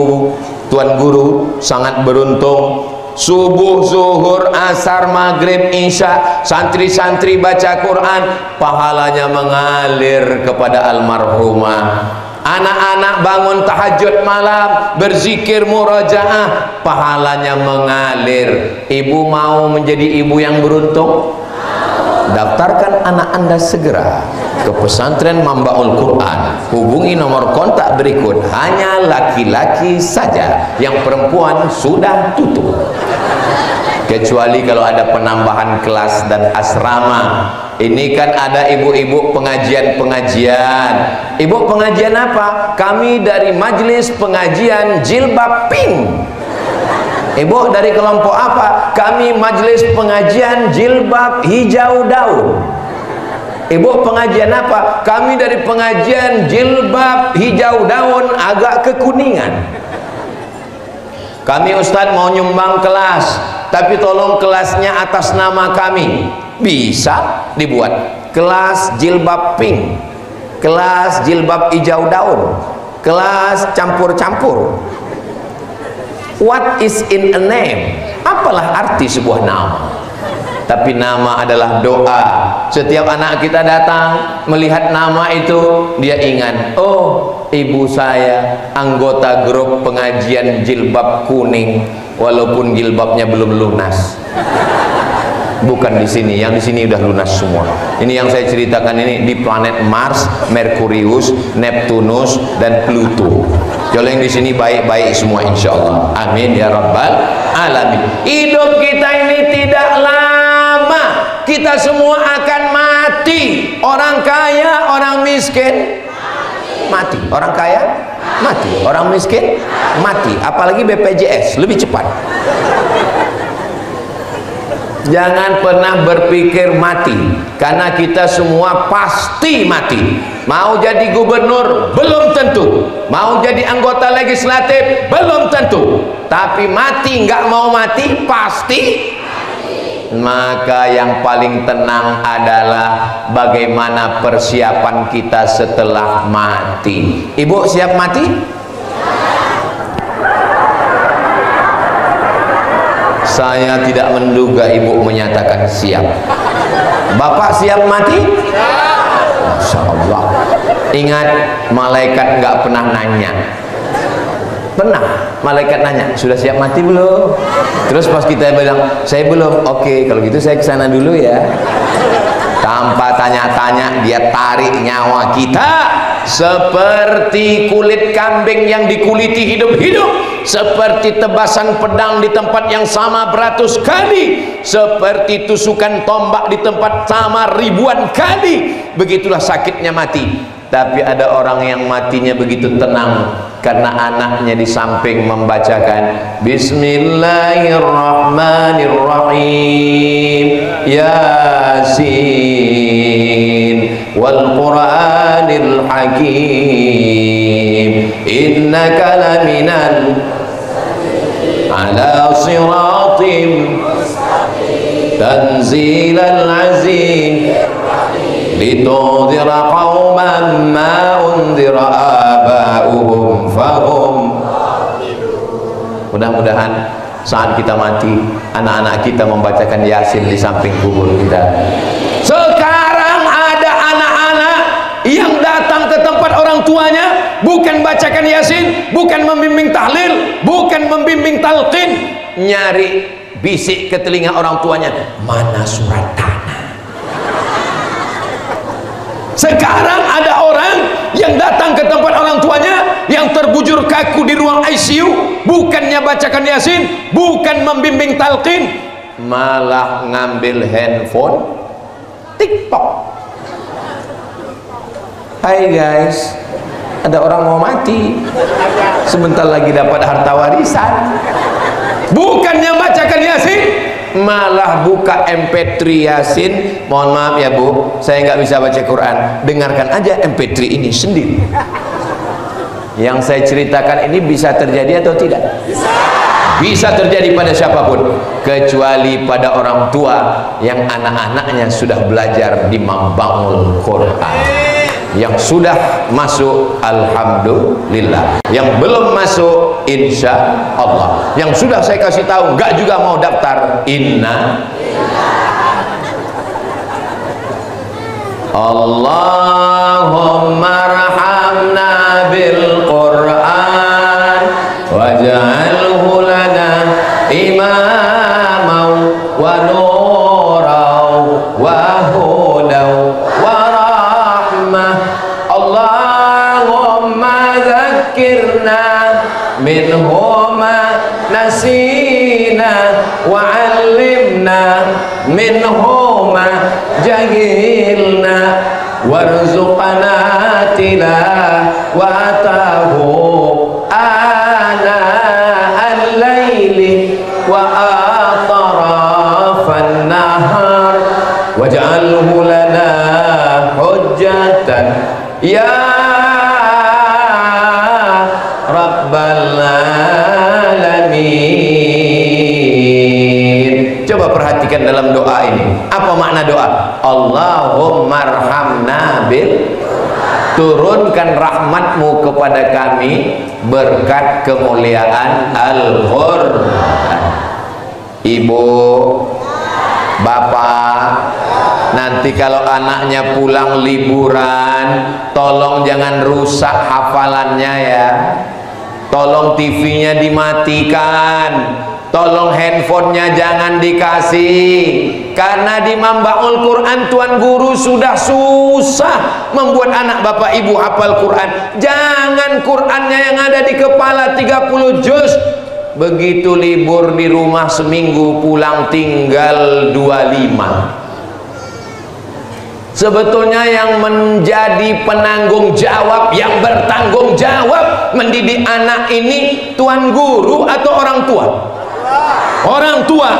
tuan guru sangat beruntung. Subuh, zuhur, asar, maghrib, isya, santri-santri baca Quran, pahalanya mengalir kepada almarhumah. Anak-anak bangun tahajud malam, berzikir murajaah, pahalanya mengalir. Ibu mau menjadi ibu yang beruntung? Daftarkan anak Anda segera ke pesantren Mambaul Quran. Hubungi nomor kontak berikut. Hanya laki-laki saja, yang perempuan sudah tutup. Kecuali kalau ada penambahan kelas dan asrama. Ini kan ada ibu-ibu pengajian-pengajian. Ibu pengajian apa? Kami dari Majelis Pengajian Jilbab Pink. Ibu dari kelompok apa? Kami Majelis Pengajian Jilbab Hijau Daun. Ibu pengajian apa? Kami dari pengajian Jilbab Hijau Daun agak kekuningan. Kami Ustadz mau nyumbang kelas, tapi tolong kelasnya atas nama kami. Bisa dibuat. Kelas Jilbab Pink, kelas Jilbab Hijau Daun, kelas campur-campur. What is in a name? Apalah arti sebuah nama? Tapi nama adalah doa. Setiap anak kita datang melihat nama itu, dia ingat, oh ibu saya anggota grup pengajian jilbab kuning, walaupun jilbabnya belum lunas. Bukan di sini, yang di sini udah lunas semua. Ini yang saya ceritakan ini di planet Mars, Merkurius, Neptunus, dan Pluto. Kalau yang di sini baik-baik semua, insya Allah. Amin ya rabbal alamin. Hidup kita ini tidak lama. Kita semua akan mati. Orang kaya, orang miskin, mati. Orang kaya, mati. Orang miskin, mati. Apalagi BPJS, lebih cepat. Jangan pernah berpikir mati, karena kita semua pasti mati. Mau jadi gubernur belum tentu, mau jadi anggota legislatif belum tentu, tapi mati nggak mau mati pasti. Maka yang paling tenang adalah bagaimana persiapan kita setelah mati. Ibu siap mati? Saya tidak menduga ibu menyatakan siap. Bapak siap mati? Masya Allah. Ingat, malaikat nggak pernah nanya. Pernah malaikat nanya, sudah siap mati belum? Terus pas kita bilang, saya belum. Oke, kalau gitu saya kesana dulu ya. Tanpa tanya-tanya dia tarik nyawa kita, seperti kulit kambing yang dikuliti hidup-hidup, seperti tebasan pedang di tempat yang sama beratus kali, seperti tusukan tombak di tempat sama ribuan kali. Begitulah sakitnya mati. Tapi ada orang yang matinya begitu tenang, karena anaknya di samping membacakan Bismillahirrahmanirrahim, Yasin wal Qur'anil Hakim, innaka laminal ala siratim tanzilal azim litudhira qauman ma undhira aba'uhum fahum. Mudah-mudahan saat kita mati, anak-anak kita membacakan Yasin di samping kubur kita. Sekarang ada anak-anak yang datang ke tempat orang tuanya, bukan bacakan Yasin, bukan membimbing tahlil, bukan membimbing talqin, nyari bisik ke telinga orang tuanya, mana surat tanah. Sekarang ada orang yang datang ke tempat orang tuanya yang terbujur kaku di ruang ICU, bukannya bacakan Yasin, bukan membimbing talqin, malah ngambil handphone TikTok. Hai guys, ada orang mau mati, sebentar lagi dapat harta warisan. Bukannya bacakan Yasin, malah buka MP3 Yasin. Mohon maaf ya Bu, saya nggak bisa baca Quran. Dengarkan aja MP3 ini sendiri. Yang saya ceritakan ini bisa terjadi atau tidak? Bisa terjadi pada siapapun, kecuali pada orang tua yang anak-anaknya sudah belajar di Mambaul Quran. Yang sudah masuk, alhamdulillah. Yang belum masuk, insya Allah. Yang sudah saya kasih tahu nggak juga mau daftar, inna Allahumma rahamna bil Quran waj'alhu lana imaman wa nuran wa hudan wa rahmah. Allahumma dzakkirna minhu ma nasina wa 'allimna minhu ma jahilna warzuqna tilawatahu ana al-laili wa atrafan nahar waj'alhu lana hujjatan ya rabbal alamin. Coba perhatikan dalam doa ini, apa makna doa? Allahumma arhamna bil, turunkan rahmatmu kepada kami berkat kemuliaan Al-Quran. Ibu, bapak, nanti kalau anaknya pulang liburan, tolong jangan rusak hafalannya ya. Tolong TV-nya dimatikan, tolong handphonenya jangan dikasih, karena di Mambaul Quran Tuan Guru sudah susah membuat anak bapak ibu hafal Quran. Jangan Qurannya yang ada di kepala 30 juz, begitu libur di rumah seminggu pulang tinggal 25. Sebetulnya yang menjadi penanggung jawab, yang bertanggung jawab mendidik anak ini Tuan Guru atau orang tua? Orang tua.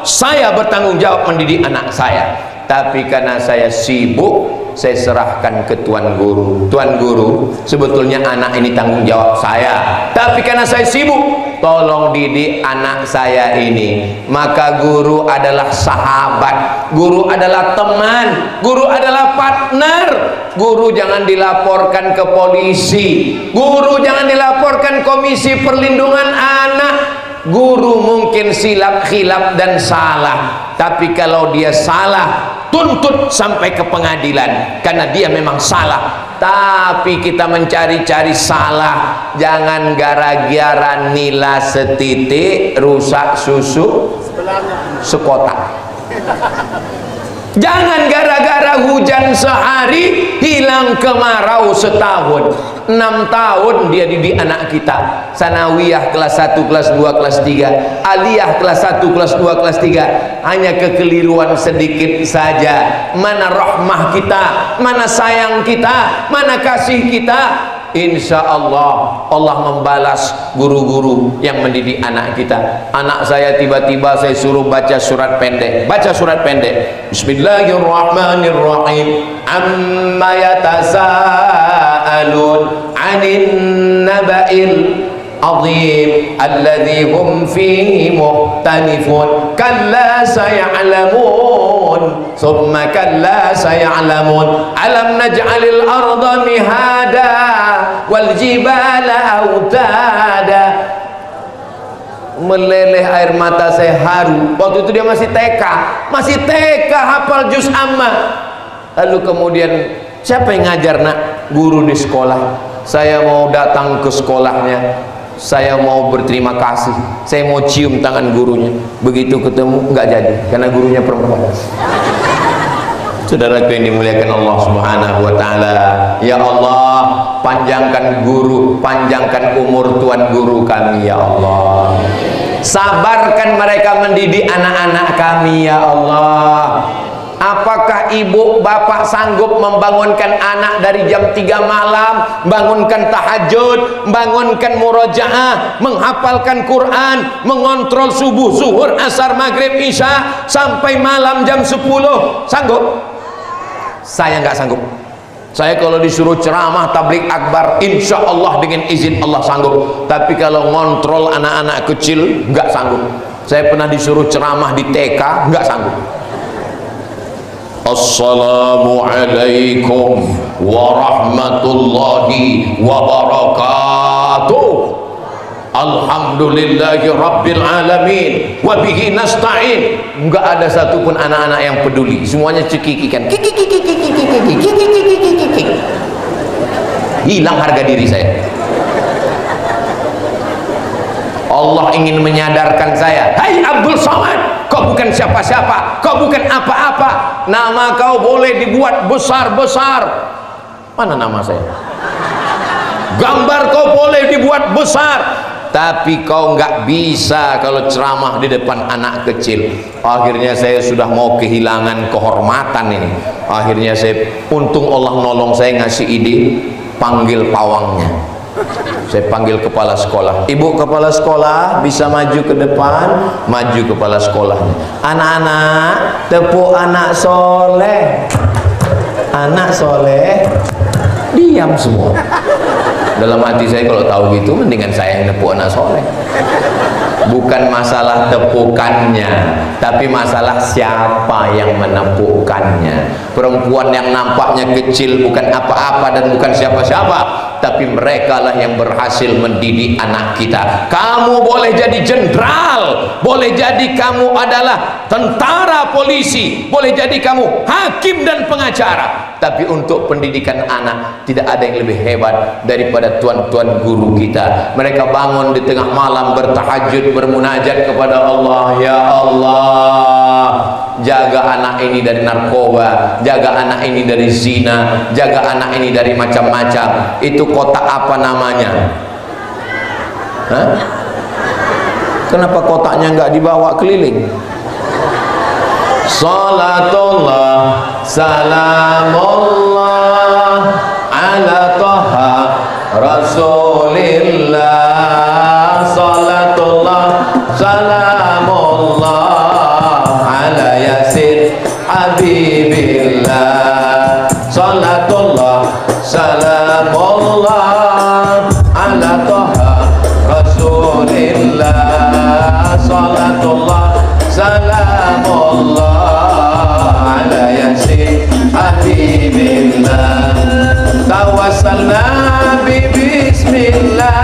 Saya bertanggung jawab mendidik anak saya, tapi karena saya sibuk, saya serahkan ke Tuan Guru. Tuan Guru, sebetulnya anak ini tanggung jawab saya, tapi karena saya sibuk, tolong didik anak saya ini. Maka guru adalah sahabat, guru adalah teman, guru adalah partner. Guru jangan dilaporkan ke polisi, guru jangan dilaporkan Komisi Perlindungan Anak. Guru mungkin silap, khilaf dan salah, tapi kalau dia salah, tuntut sampai ke pengadilan karena dia memang salah. Tapi kita mencari-cari salah, jangan gara-gara nila setitik rusak susu sekotak. Jangan gara-gara hujan sehari hilang kemarau setahun. 6 tahun dia didik anak kita. Sanawiyah kelas 1, kelas 2, kelas 3, aliyah kelas 1, kelas 2, kelas 3. Hanya kekeliruan sedikit saja. Mana rahmah kita, mana sayang kita, mana kasih kita. Insya Allah Allah membalas guru-guru yang mendidik anak kita. Anak saya tiba-tiba saya suruh baca surat pendek. Baca surat pendek. Bismillahirrahmanirrahim. Amma yatasaalun 'anin naba'il azim alladzi hum fihi mukhtalifun kalla saya'lamun thumma kalla saya'lamun alam naj'alil arda mihada wal jibala autada. Meleleh air mata saya haru. Waktu itu dia masih TK hafal juz amma. Lalu kemudian siapa yang ngajar nak? Guru di sekolah. Saya mau datang ke sekolahnya, saya mau berterima kasih, saya mau cium tangan gurunya. Begitu ketemu nggak jadi karena gurunya perempuan. Saudaraku yang dimuliakan Allah Subhanahu wa taala, ya Allah, panjangkan guru, panjangkan umur Tuan Guru kami ya Allah. Sabarkan mereka mendidik anak-anak kami ya Allah. Apakah ibu bapak sanggup membangunkan anak dari jam 3 malam, bangunkan tahajud, bangunkan murojaah, menghafalkan Quran, mengontrol subuh, zuhur, asar, maghrib, isya sampai malam jam 10? Sanggup? Saya nggak sanggup. Saya kalau disuruh ceramah tabligh akbar, insya Allah dengan izin Allah sanggup. Tapi kalau ngontrol anak-anak kecil nggak sanggup. Saya pernah disuruh ceramah di TK, nggak sanggup. Assalamualaikum warahmatullahi wabarakatuh. Alhamdulillahi rabbil alamin wa bihi nasta'in. Enggak ada satupun anak-anak yang peduli, semuanya cekikikan. Hilang harga diri saya. Allah ingin menyadarkan saya, hai Abdul Somad, kau bukan siapa-siapa, kau bukan apa-apa, nama kau boleh dibuat besar-besar. Mana nama saya? Gambar kau boleh dibuat besar, tapi kau nggak bisa kalau ceramah di depan anak kecil. Akhirnya saya sudah mau kehilangan kehormatan ini. Akhirnya saya, untung Allah nolong saya, ngasih ide, panggil pawangnya. Saya panggil kepala sekolah. Ibu kepala sekolah bisa maju ke depan. Maju kepala sekolahnya. Anak-anak, tepuk anak soleh. Anak soleh. Diam semua. Dalam hati saya, kalau tahu gitu mendingan saya yang nepuk anak soleh. Bukan masalah tepukannya, tapi masalah siapa yang menepukkannya. Perempuan yang nampaknya kecil, bukan apa-apa dan bukan siapa-siapa, tapi mereka lah yang berhasil mendidik anak kita. Kamu boleh jadi jenderal, boleh jadi kamu adalah tentara, polisi, boleh jadi kamu hakim dan pengacara, tapi untuk pendidikan anak tidak ada yang lebih hebat daripada tuan-tuan guru kita. Mereka bangun di tengah malam bertahajud, bermunajat kepada Allah. Ya Allah, jaga anak ini dari narkoba, jaga anak ini dari zina, jaga anak ini dari macam-macam. Itu kotak apa namanya? Hah? Kenapa kotaknya nggak dibawa keliling? Salatullah salamullah ala Taha Rasulillah. Salatullah salamullah ala Yasin Habibillah. Salatullah salamullah ala Taha Rasulillah. Salatullah salamullah ala Yasin Habibillah. Tawassalna bismillah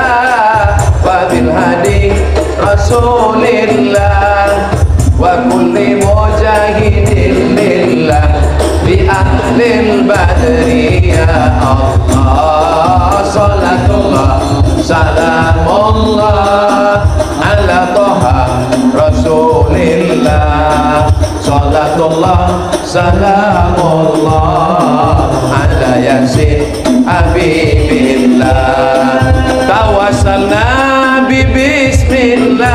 wa bil hadi Rasulillah wa kulli mujahidin lillah bi ahlil badri. Ya Allah, salatullah salamullah ala Taha Rasulillah. Salatullah salamullah ala Yasin Habibillah. Tawassalna bismillah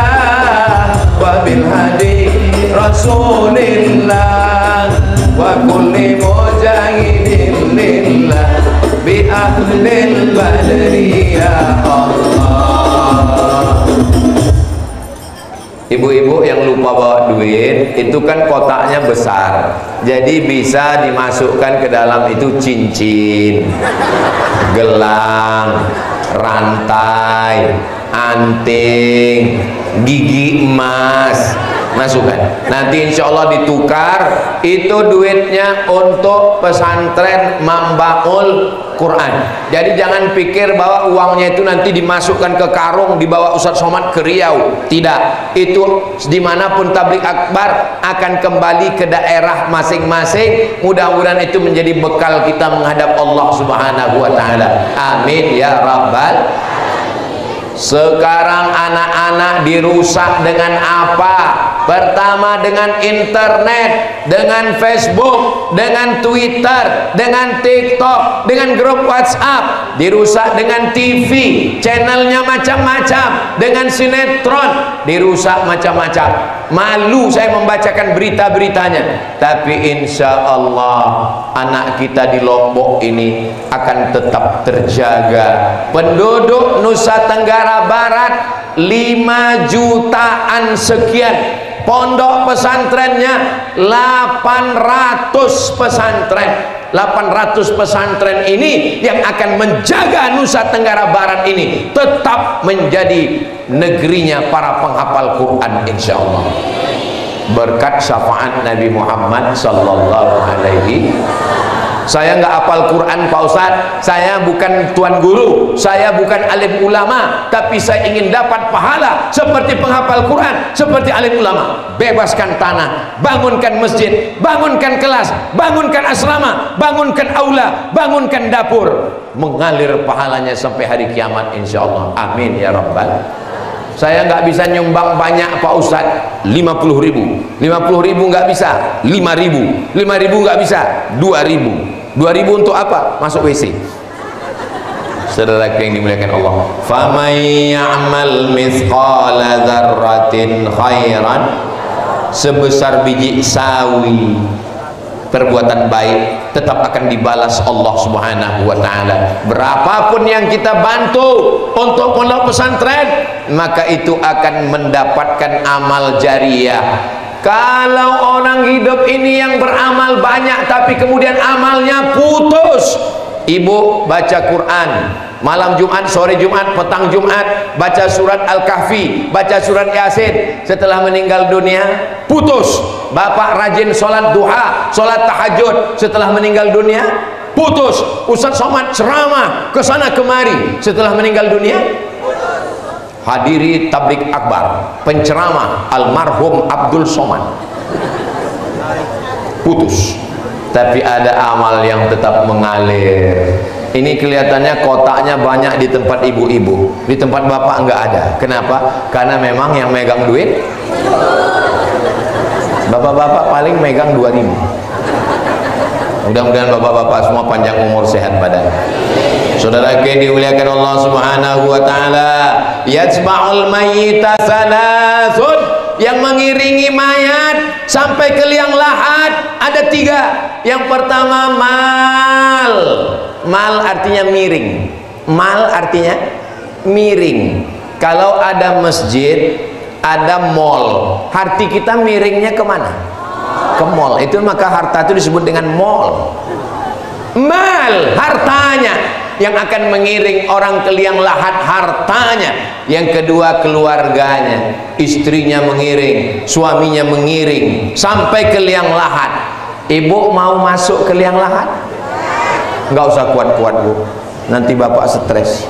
wa bil hadi Rasulillah wa kulli mujahidin lillah bi ahlil badri. Ya Allah. Ibu-ibu yang lupa bawa duit, itu kan kotaknya besar, jadi bisa dimasukkan ke dalam itu cincin, gelang, rantai, anting, gigi emas, masukkan. Nanti insya Allah ditukar, itu duitnya untuk pesantren Mambaul Quran. Jadi jangan pikir bahwa uangnya itu nanti dimasukkan ke karung, dibawa Ustadz Somad ke Riau. Tidak, itu dimanapun tabligh akbar akan kembali ke daerah masing-masing. Mudah-mudahan itu menjadi bekal kita menghadap Allah Subhanahu wa Ta'ala. Amin ya Rabbal. Sekarang anak-anak dirusak dengan apa? Pertama dengan internet, dengan Facebook, dengan Twitter, dengan TikTok, dengan grup WhatsApp. Dirusak dengan TV, channelnya macam-macam, dengan sinetron, dirusak macam-macam. malu saya membacakan berita-beritanya, tapi insya Allah anak kita di Lombok ini akan tetap terjaga. Penduduk Nusa Tenggara Barat 5 jutaan sekian, pondok pesantrennya 800 pesantren. 800 pesantren ini yang akan menjaga Nusa Tenggara Barat ini tetap menjadi negerinya para penghafal Quran insya Allah, berkat syafaat Nabi Muhammad sallallahu alaihi. Saya nggak hafal Quran Pak Ustadz, saya bukan tuan guru, saya bukan alim ulama, tapi saya ingin dapat pahala seperti penghafal Quran, seperti alim ulama. Bebaskan tanah, bangunkan masjid, bangunkan kelas, bangunkan asrama, bangunkan aula, bangunkan dapur, mengalir pahalanya sampai hari kiamat insya Allah. Amin ya rabbal. Saya nggak bisa nyumbang banyak Pak Ustadz, 50.000 nggak bisa, 5.000 nggak bisa, 2.000 untuk apa? Masuk WC. Saudara yang dimuliakan Allah, faman ya'mal mithqala dzarratin khairan, sebesar biji sawi perbuatan baik tetap akan dibalas Allah Subhanahu wa ta'ala. Berapapun yang kita bantu untuk pondok pesantren, maka itu akan mendapatkan amal jariah. Kalau orang hidup ini yang beramal banyak tapi kemudian amalnya putus, ibu baca Quran malam Jumat, sore Jumat, petang Jumat, baca surat Al-Kahfi, baca surat Yasin, setelah meninggal dunia putus. Bapak rajin sholat duha, sholat tahajud, setelah meninggal dunia putus. Ustaz Somad ceramah kesana kemari, setelah meninggal dunia hadiri tablik akbar, penceramah almarhum Abdul Somad, putus. Tapi ada amal yang tetap mengalir. Ini kelihatannya kotaknya banyak di tempat ibu-ibu, di tempat bapak enggak ada. Kenapa? Karena memang yang megang duit bapak-bapak paling megang 2.000. Mudah-mudahan bapak-bapak semua panjang umur, sehat badan. Saudara yang dimuliakan Allah Subhanahu wa taala, yatba'ul mayyita salasun, yang mengiringi mayat sampai ke liang lahat ada 3. Yang pertama mal. Mal artinya miring. Mal artinya miring. Kalau ada masjid, ada mall, hati kita miringnya kemana? Ke mall. Itu maka harta itu disebut dengan mall. Mal, hartanya yang akan mengiring orang ke liang lahat, hartanya. Yang kedua keluarganya, istrinya mengiring, suaminya mengiring sampai ke liang lahat. Ibu mau masuk ke liang lahat? Nggak usah kuat-kuat bu, nanti bapak stres.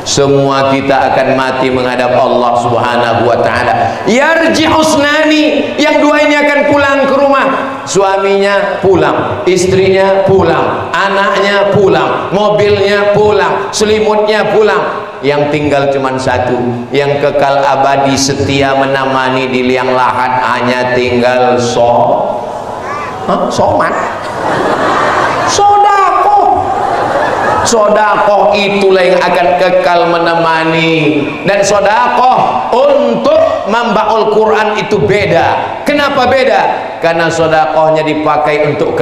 Semua kita akan mati menghadap Allah Subhanahu wa ta'ala. Yarji'usnani, yang 2 ini akan pulang ke rumah. Suaminya pulang, istrinya pulang, anaknya pulang, mobilnya pulang, selimutnya pulang. Yang tinggal cuma 1, yang kekal abadi setia menemani di liang lahat, hanya tinggal somat. Sodakoh itulah yang akan kekal menemani. Dan sodakoh untuk membaul Quran itu beda. Kenapa beda? Karena sodakohnya dipakai untuk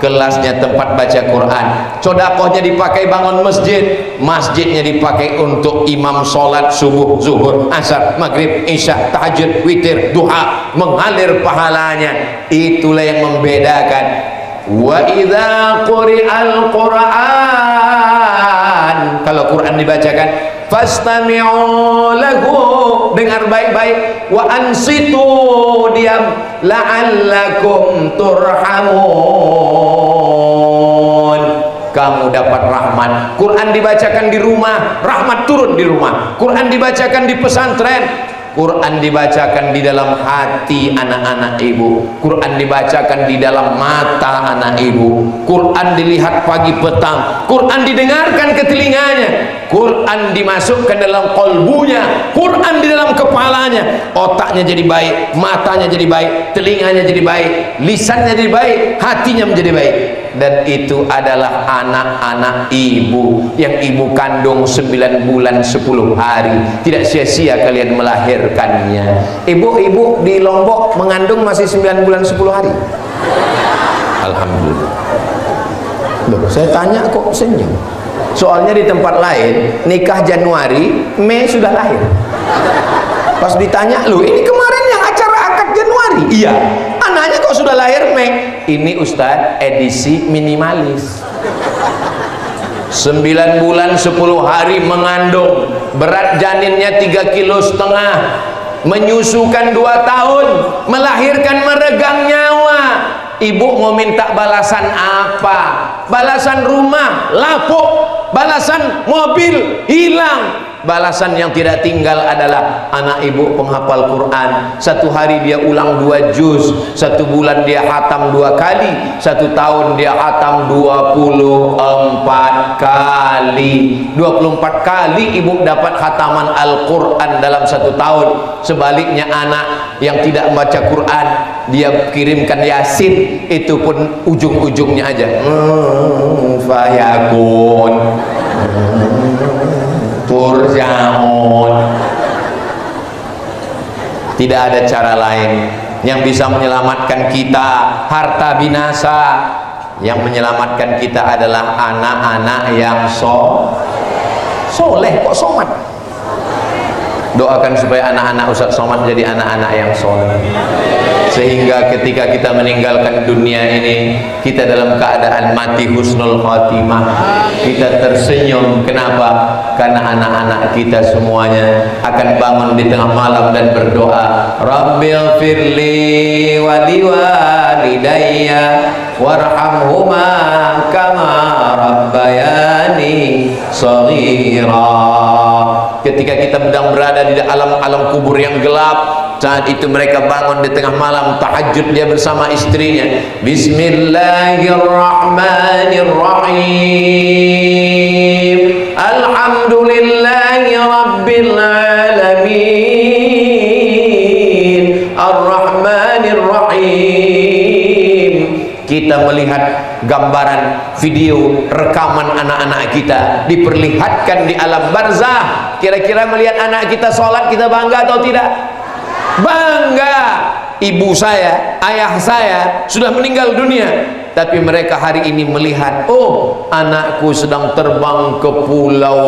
kelasnya tempat baca Quran. Sodakohnya dipakai bangun masjid, masjidnya dipakai untuk imam sholat subuh, zuhur, asar, maghrib, isya, tahajud, witir, duha, mengalir pahalanya. Itulah yang membedakan. Wa idza quri'al Qur'an, kalau Quran dibacakan, fastami'u lahu, dengar baik-baik, wa ansitu, diam, la'allakum turhamun, kamu dapat rahmat. Quran dibacakan di rumah, rahmat turun di rumah. Quran dibacakan di pesantren, Quran dibacakan di dalam hati anak-anak ibu. Quran dibacakan di dalam mata anak ibu. Quran dilihat pagi petang. Quran didengarkan ke telinganya. Quran dimasukkan dalam kolbunya. Quran di dalam kepalanya. Otaknya jadi baik, matanya jadi baik, telinganya jadi baik, lisannya jadi baik, hatinya menjadi baik. dan itu adalah anak-anak ibu yang ibu kandung 9 bulan 10 hari. Tidak sia-sia kalian melahirkannya. Ibu-ibu di Lombok mengandung masih 9 bulan 10 hari. Alhamdulillah. Loh, saya tanya kok senyum. Soalnya di tempat lain nikah Januari, Mei sudah lahir. Pas ditanya, loh ini kemarin yang acara akad Januari? Iya. Anaknya kok sudah lahir Mei? Ini Ustadz edisi minimalis. 9 bulan 10 hari mengandung, berat janinnya 3,5 kilo, menyusukan 2 tahun, melahirkan meregang nyawa. Ibu mau minta balasan apa? Balasan rumah lapuk, balasan mobil hilang. Balasan yang tidak tinggal adalah anak ibu penghafal Quran. 1 hari dia ulang 2 juz, 1 bulan dia hatam 2 kali, 1 tahun dia hatam 24 kali. 24 kali ibu dapat khataman Al-Quran dalam 1 tahun. Sebaliknya anak yang tidak membaca Quran, dia kirimkan Yasin, itu pun ujung-ujungnya aja fayakun turjaun. Tidak ada cara lain yang bisa menyelamatkan kita. Harta binasa, yang menyelamatkan kita adalah anak-anak yang soleh. Kok somat? Doakan supaya anak-anak Ustaz Somad jadi anak-anak yang soleh, sehingga ketika kita meninggalkan dunia ini, kita dalam keadaan mati husnul khatimah, kita tersenyum. Kenapa? Karena anak-anak kita semuanya akan bangun di tengah malam dan berdoa, Rabbil firli waliwalidayya warhamhuma kama rabbayani shaghira. Ketika kita sedang berada di alam kubur yang gelap, saat itu mereka bangun di tengah malam tahajud dia bersama istrinya. Bismillahirrahmanirrahim. Alhamdulillahi rabbil alamin. Ar-Rahmanir-Rahim. Kita melihat gambaran video rekaman anak-anak kita diperlihatkan di alam barzah. Kira-kira melihat anak kita sholat, kita bangga atau tidak? Bangga. Ibu saya, ayah saya sudah meninggal dunia, tapi mereka hari ini melihat, oh anakku sedang terbang ke pulau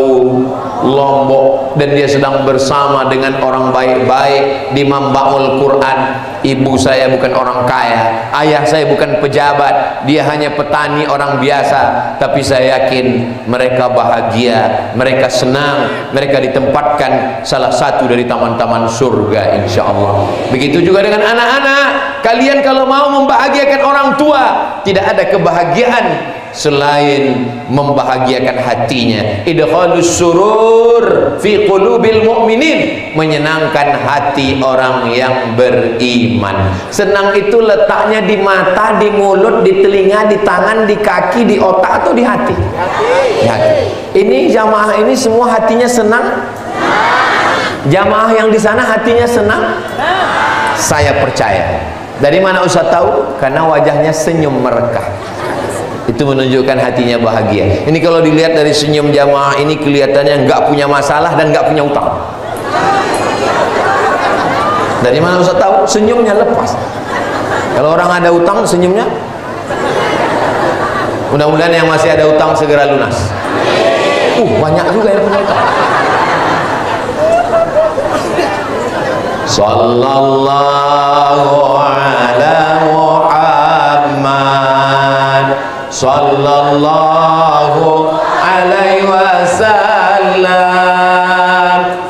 Lombok dan dia sedang bersama dengan orang baik-baik di Mambaul Quran. Ibu saya bukan orang kaya, ayah saya bukan pejabat, dia hanya petani orang biasa, tapi saya yakin mereka bahagia, mereka senang, mereka ditempatkan salah satu dari taman-taman surga insyaallah. Begitu juga dengan anak-anak. Kalian kalau mau membahagiakan orang tua, tidak ada kebahagiaan selain membahagiakan hatinya. Idkhalus surur fi qulubil mu'minin, menyenangkan hati orang yang beriman. Senang itu letaknya di mata, di mulut, di telinga, di tangan, di kaki, di otak atau di hati? Di hati. Ini jamaah ini semua hatinya senang? Jamaah yang di sana hatinya senang? Saya percaya. Dari mana Ustaz tahu? Karena wajahnya senyum merekah. Itu menunjukkan hatinya bahagia. Ini kalau dilihat dari senyum jamaah ini, kelihatannya nggak punya masalah dan nggak punya utang. Dari mana Ustaz tahu? Senyumnya lepas. Kalau orang ada utang, senyumnya, mudah-mudahan yang masih ada utang segera lunas. Banyak juga yang punya utang. Sallallahu ala Muhammad, sallallahu alaihi wasallam,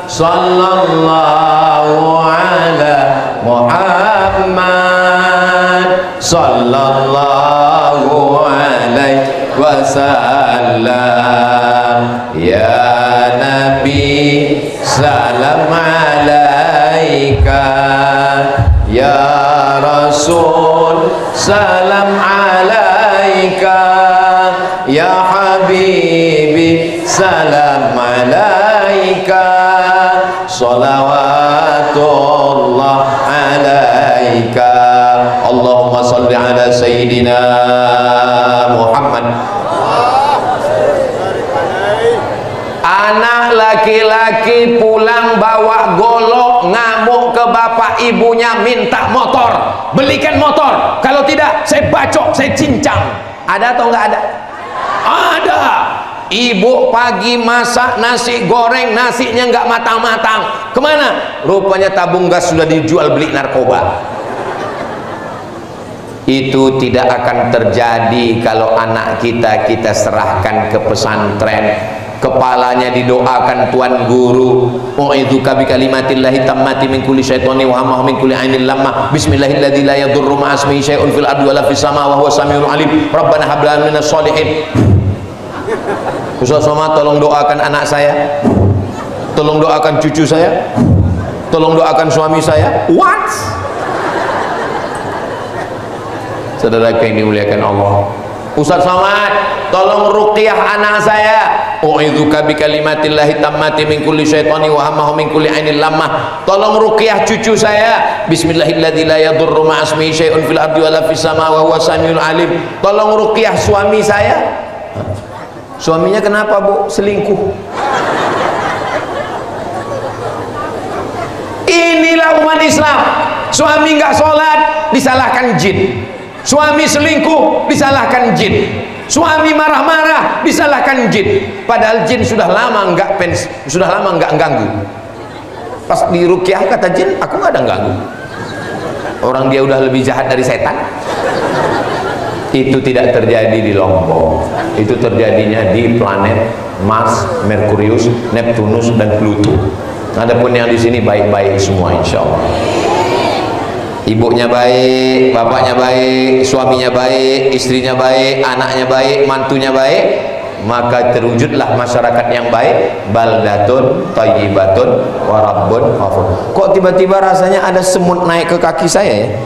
sallallahu ala Muhammad, sallallahu alaihi wasallam. Ya Nabi salam alaika, ya Rasul salam alaika, ya Habibi salam alaika, salawatullah alaika. Allahumma sholli ala sayyidina Muhammad. Anak laki-laki pulang bawa golok, ngamuk ke bapak ibunya, minta motor, belikan motor, kalau tidak saya bacok, saya cincang. Ada atau enggak ada? Ada. Ibu pagi masak nasi goreng, nasinya enggak matang-matang, kemana? Rupanya tabung gas sudah dijual beli narkoba. Itu tidak akan terjadi kalau anak kita serahkan ke pesantren, kepalanya didoakan tuan guru, u'idzuka bi kalimatillahi tammati min kulli syaitani wa hamma min kulli ainil lamma, bismillahilladzi la yadurru ma'a ismihi syai'un fil ardi wa la fis sama wa huwa samiul alim, rabbana hab lana minas sholihin. Ustaz Somad, tolong doakan anak saya, tolong doakan cucu saya, tolong doakan suami saya. What? Saudara yang dimuliakan Allah, Ustaz Somad, tolong ruqyah anak saya, u'idzuka bi kalimatillahi tammati min kulli syaitani wa hamma min kulli ainil lamma. Tolong ruqyah cucu saya, bismillahilladzi la yadurru ma'a ismihi syai'un fil ardi wa la fis sama wa huwa samiul alim. Tolong ruqyah suami saya. Suaminya kenapa, Bu? Selingkuh. Inilah umat Islam. Suami nggak sholat disalahkan jin, suami selingkuh disalahkan jin, suami marah-marah disalahkan jin, padahal jin sudah lama nggak ganggu. Pas diruqyah kata jin, aku nggak ada ganggu, orang dia udah lebih jahat dari setan. Itu tidak terjadi di Lombok, itu terjadinya di planet Mars, Merkurius, Neptunus dan Pluto. Adapun yang di sini baik-baik semua insya Allah. Ibunya baik, bapaknya baik, suaminya baik, istrinya baik, anaknya baik, mantunya baik, maka terwujudlah masyarakat yang baik. Baldatun thayyibatun wa rabbun ghafur. Kok tiba-tiba rasanya ada semut naik ke kaki saya ya?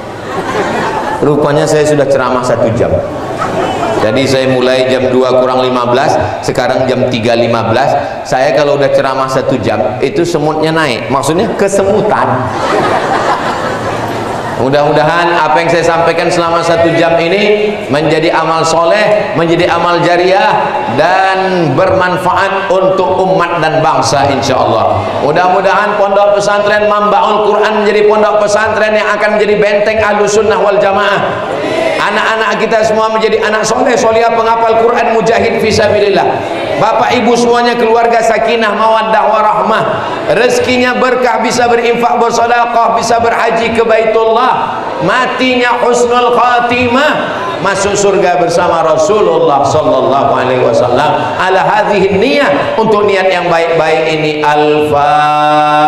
Rupanya saya sudah ceramah 1 jam. Jadi saya mulai jam 2 kurang 15, sekarang jam 3.15. Saya kalau udah ceramah 1 jam itu semutnya naik, maksudnya kesemutan. Mudah-mudahan apa yang saya sampaikan selama 1 jam ini menjadi amal soleh, menjadi amal jariah, dan bermanfaat untuk umat dan bangsa insya Allah. Mudah-mudahan pondok pesantren Mambaul Quran menjadi pondok pesantren yang akan menjadi benteng Ahlus Sunnah wal Jamaah. Anak-anak kita semua menjadi anak soleh, solihah, penghafal Quran, mujahid fisabilillah. Bapak ibu semuanya keluarga sakinah, mawaddah, warahmah, rezekinya berkah, bisa berinfak, bersedekah, bisa berhaji ke Baitullah, matinya husnul khatimah, masuk surga bersama Rasulullah sallallahu alaihi wasallam. Ala hadhihi niyah, untuk niat yang baik-baik ini. Al-Fatihah.